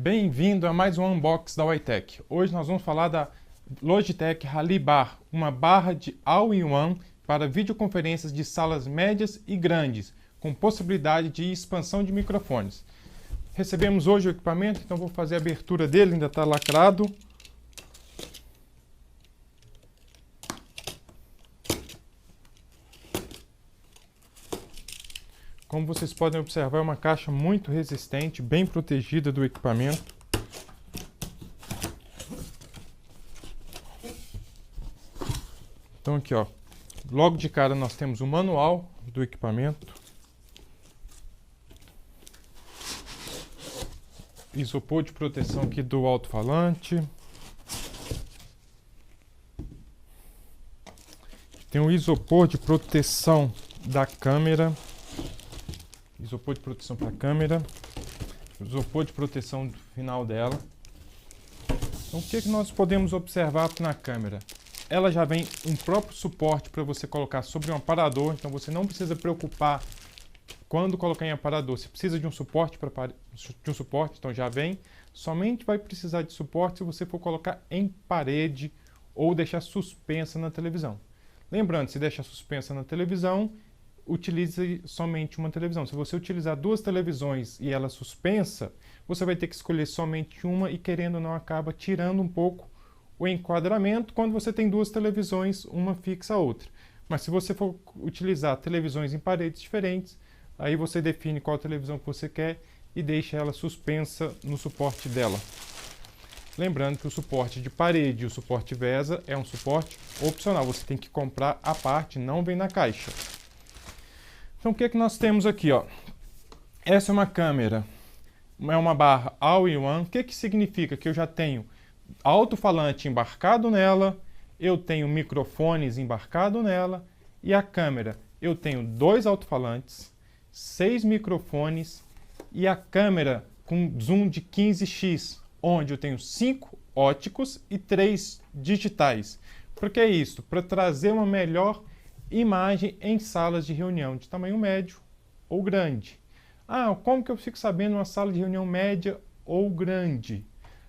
Bem-vindo a mais um unboxing da Witec. Hoje nós vamos falar da Logitech Rally Bar, uma barra de all-in-one para videoconferências de salas médias e grandes, com possibilidade de expansão de microfones. Recebemos hoje o equipamento, então vou fazer a abertura dele, ainda está lacrado. Como vocês podem observar, é uma caixa muito resistente, bem protegida do equipamento. Então aqui, ó, logo de cara nós temos o manual do equipamento. Isopor de proteção aqui do alto-falante. Tem o isopor de proteção da câmera. Isopor de proteção para a câmera, isopor de proteção do final dela. Então, o que nós podemos observar na câmera? Ela já vem um próprio suporte para você colocar sobre um aparador, então você não precisa preocupar quando colocar em aparador. Se precisa de um suporte, então já vem. Somente vai precisar de suporte se você for colocar em parede ou deixar suspensa na televisão. Lembrando, se deixar suspensa na televisão, utilize somente uma televisão. Se você utilizar duas televisões e ela suspensa, você vai ter que escolher somente uma e, querendo ou não, acaba tirando um pouco o enquadramento quando você tem duas televisões, uma fixa a outra. Mas se você for utilizar televisões em paredes diferentes, aí você define qual televisão que você quer e deixa ela suspensa no suporte dela. Lembrando que o suporte de parede e o suporte VESA é um suporte opcional. Você tem que comprar à parte, não vem na caixa. Então o que é que nós temos aqui, ó? Essa é uma câmera, é uma barra all-in-one. O que que significa? Que eu já tenho alto-falante embarcado nela, eu tenho microfones embarcado nela e a câmera. Eu tenho dois alto-falantes, 6 microfones e a câmera com zoom de 15x, onde eu tenho 5 óticos e 3 digitais. Por que isso? Para trazer uma melhor imagem em salas de reunião de tamanho médio ou grande. Ah, como que eu fico sabendo uma sala de reunião média ou grande?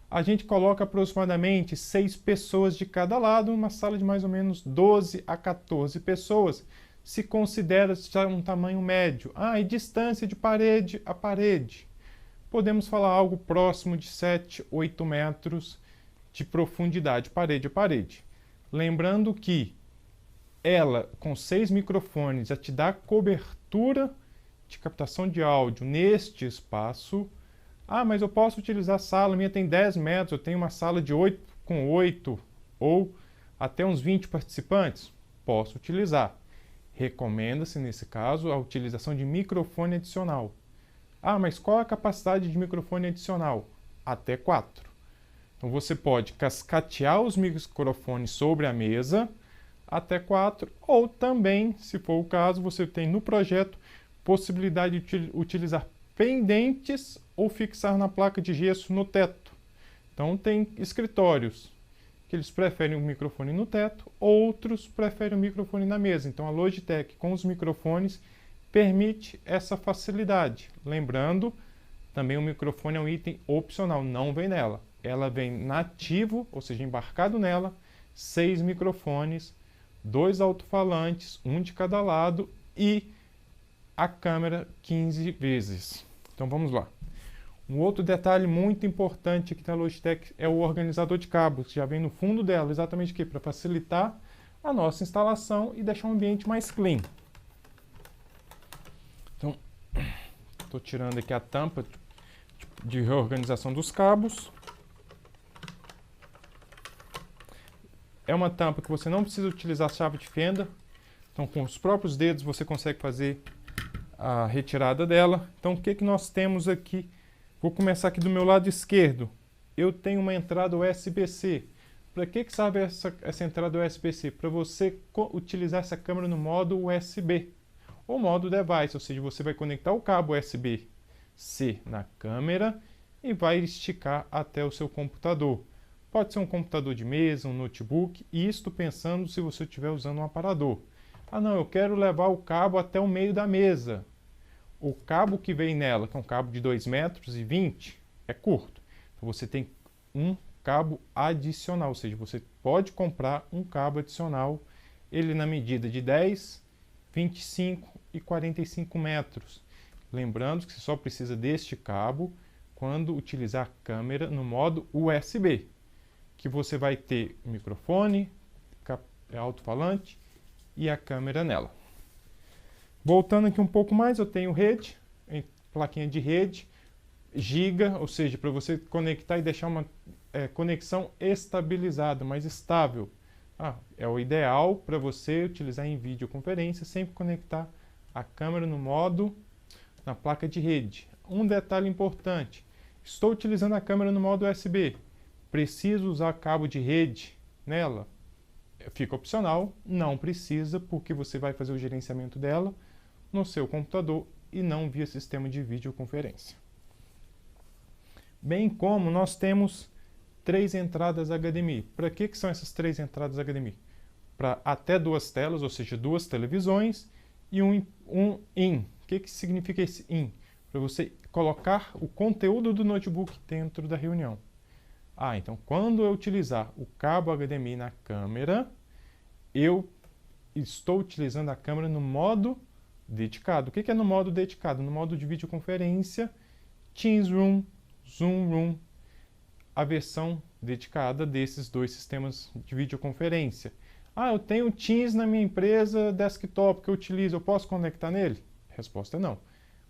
A gente coloca aproximadamente 6 pessoas de cada lado, uma sala de mais ou menos 12 a 14 pessoas, se considera um tamanho médio. Ah, e distância de parede a parede. Podemos falar algo próximo de 7, 8 metros de profundidade, parede a parede. Lembrando que ela, com 6 microfones, já te dá cobertura de captação de áudio neste espaço. Ah, mas eu posso utilizar a sala, a minha tem 10 metros, eu tenho uma sala de 8 com 8 ou até uns 20 participantes? Posso utilizar. Recomenda-se, nesse caso, a utilização de microfone adicional. Ah, mas qual a capacidade de microfone adicional? Até 4. Então você pode cascatear os microfones sobre a mesa, até 4, ou também, se for o caso, você tem no projeto possibilidade de utilizar pendentes ou fixar na placa de gesso no teto. Então tem escritórios que eles preferem o microfone no teto, outros preferem o microfone na mesa. Então a Logitech com os microfones permite essa facilidade. Lembrando, também o microfone é um item opcional, não vem nela. Ela vem nativo, ou seja, embarcado nela, 6 microfones, 2 alto-falantes, um de cada lado e a câmera 15 vezes. Então vamos lá. Um outro detalhe muito importante aqui da Logitech é o organizador de cabos, que já vem no fundo dela, exatamente aqui, para facilitar a nossa instalação e deixar o ambiente mais clean. Então, estou tirando aqui a tampa de reorganização dos cabos. É uma tampa que você não precisa utilizar chave de fenda. Então, com os próprios dedos você consegue fazer a retirada dela. Então, o que que nós temos aqui? Vou começar aqui do meu lado esquerdo. Eu tenho uma entrada USB-C. Para que que serve essa entrada USB-C? Para você utilizar essa câmera no modo USB ou modo device, ou seja, você vai conectar o cabo USB-C na câmera e vai esticar até o seu computador. Pode ser um computador de mesa, um notebook, e isto pensando se você estiver usando um aparador. Ah não, eu quero levar o cabo até o meio da mesa. O cabo que vem nela, que é um cabo de 2,20 m, é curto. Então você tem um cabo adicional, ou seja, você pode comprar um cabo adicional, ele na medida de 10, 25 e 45 metros. Lembrando que você só precisa deste cabo quando utilizar a câmera no modo USB, que você vai ter o microfone, alto-falante e a câmera nela. Voltando aqui um pouco mais, eu tenho rede, plaquinha de rede, giga, ou seja, para você conectar e deixar uma conexão estabilizada, mais estável. É o ideal para você utilizar em videoconferência, sempre conectar a câmera no modo, na placa de rede. Um detalhe importante, estou utilizando a câmera no modo USB, preciso usar cabo de rede nela? Fica opcional, não precisa, porque você vai fazer o gerenciamento dela no seu computador e não via sistema de videoconferência. Bem como nós temos 3 entradas HDMI. Para que são essas 3 entradas HDMI? Para até 2 telas, ou seja, 2 televisões e um IN. O que significa esse IN? Para você colocar o conteúdo do notebook dentro da reunião. Então quando eu utilizar o cabo HDMI na câmera, eu estou utilizando a câmera no modo dedicado. O que é no modo dedicado? No modo de videoconferência, Teams Room, Zoom Room, a versão dedicada desses 2 sistemas de videoconferência. Eu tenho Teams na minha empresa desktop que eu utilizo, eu posso conectar nele? Resposta é não.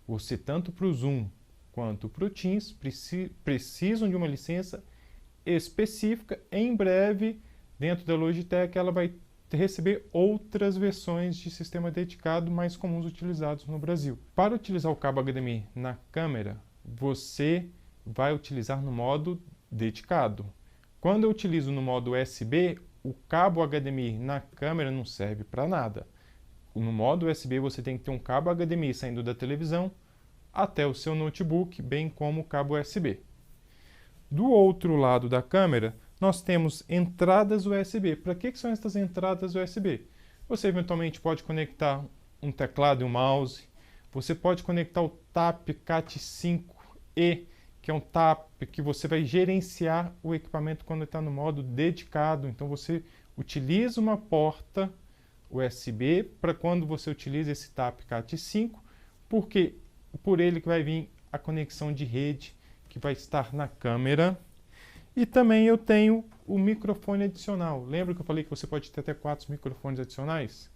Você, tanto para o Zoom quanto para o Teams, precisam de uma licença específica. Em breve, dentro da Logitech, ela vai receber outras versões de sistema dedicado mais comuns utilizados no Brasil. Para utilizar o cabo HDMI na câmera, você vai utilizar no modo dedicado. Quando eu utilizo no modo USB, o cabo HDMI na câmera não serve para nada. No modo USB você tem que ter um cabo HDMI saindo da televisão até o seu notebook, bem como o cabo USB. Do outro lado da câmera, nós temos entradas USB. Para que são essas entradas USB? Você eventualmente pode conectar um teclado e um mouse. Você pode conectar o TAP Cat5e, que é um TAP que você vai gerenciar o equipamento quando está no modo dedicado. Então você utiliza uma porta USB para quando você utiliza esse TAP Cat5, porque por ele que vai vir a conexão de rede que vai estar na câmera. E também eu tenho o microfone adicional. Lembra que eu falei que você pode ter até 4 microfones adicionais?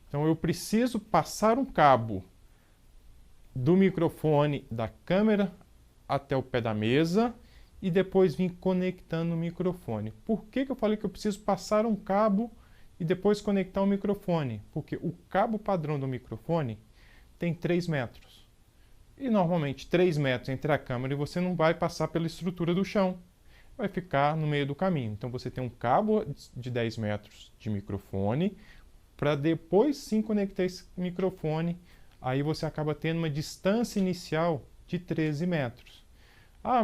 Então eu preciso passar um cabo do microfone da câmera até o pé da mesa e depois vir conectando o microfone. Por que eu falei que eu preciso passar um cabo e depois conectar o microfone? Porque o cabo padrão do microfone tem 3 metros. E normalmente 3 metros entre a câmera e você não vai passar pela estrutura do chão. Vai ficar no meio do caminho. Então você tem um cabo de 10 metros de microfone para depois sim conectar esse microfone. Aí você acaba tendo uma distância inicial de 13 metros.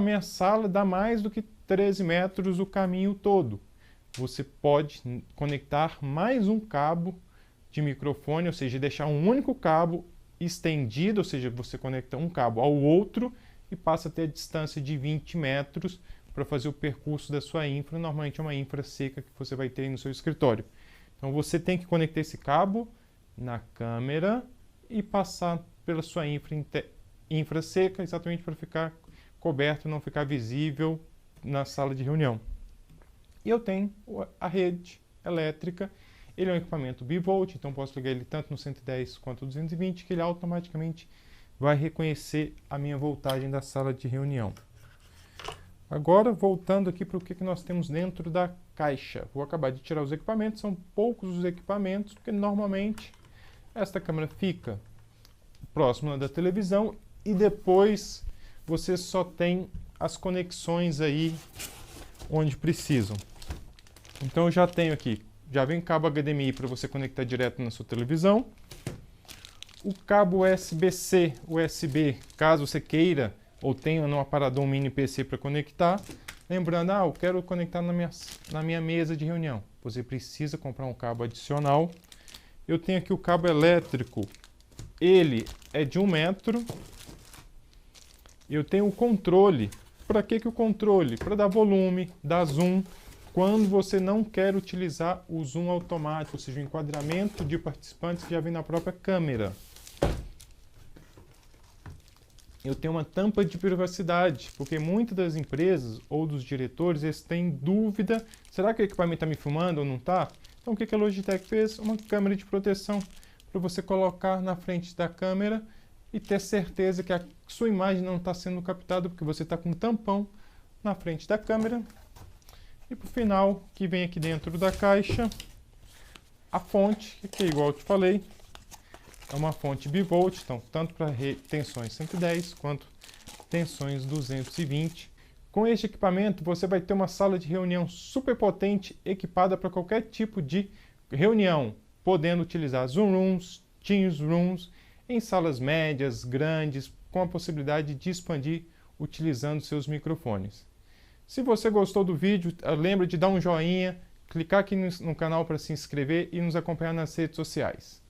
Minha sala dá mais do que 13 metros o caminho todo. Você pode conectar mais um cabo de microfone, ou seja, deixar um único cabo estendido, ou seja, você conecta um cabo ao outro e passa a ter a distância de 20 metros para fazer o percurso da sua infra. Normalmente é uma infra seca que você vai ter aí no seu escritório. Então você tem que conectar esse cabo na câmera e passar pela sua infra seca, exatamente para ficar coberto, não ficar visível na sala de reunião. E eu tenho a rede elétrica. Ele é um equipamento bivolt, então posso ligar ele tanto no 110 quanto no 220, que ele automaticamente vai reconhecer a minha voltagem da sala de reunião. Agora, voltando aqui para o que nós temos dentro da caixa. Vou acabar de tirar os equipamentos, são poucos os equipamentos, porque normalmente esta câmera fica próxima da televisão e depois você só tem as conexões aí onde precisam. Então eu já tenho aqui, já vem cabo HDMI para você conectar direto na sua televisão. O cabo USB-C, USB, caso você queira ou tenha no aparador um mini PC para conectar. Lembrando, eu quero conectar na minha mesa de reunião. Você precisa comprar um cabo adicional. Eu tenho aqui o cabo elétrico, ele é de 1 metro. Eu tenho o controle Para que o controle? Para dar volume, dar zoom, quando você não quer utilizar o zoom automático, ou seja, o enquadramento de participantes que já vem na própria câmera. Eu tenho uma tampa de privacidade, porque muitas das empresas ou dos diretores eles têm dúvida, será que o equipamento está me filmando ou não está? Então o que a Logitech fez? Uma câmera de proteção para você colocar na frente da câmera e ter certeza que a sua imagem não está sendo captada, porque você está com um tampão na frente da câmera. E por final, que vem aqui dentro da caixa, a fonte, que é igual eu te falei, é uma fonte bivolt, então tanto para tensões 110 quanto tensões 220. Com este equipamento você vai ter uma sala de reunião super potente, equipada para qualquer tipo de reunião, podendo utilizar Zoom Rooms, Teams Rooms, em salas médias, grandes, com a possibilidade de expandir utilizando seus microfones. Se você gostou do vídeo, lembre de dar um joinha, clicar aqui no canal para se inscrever e nos acompanhar nas redes sociais.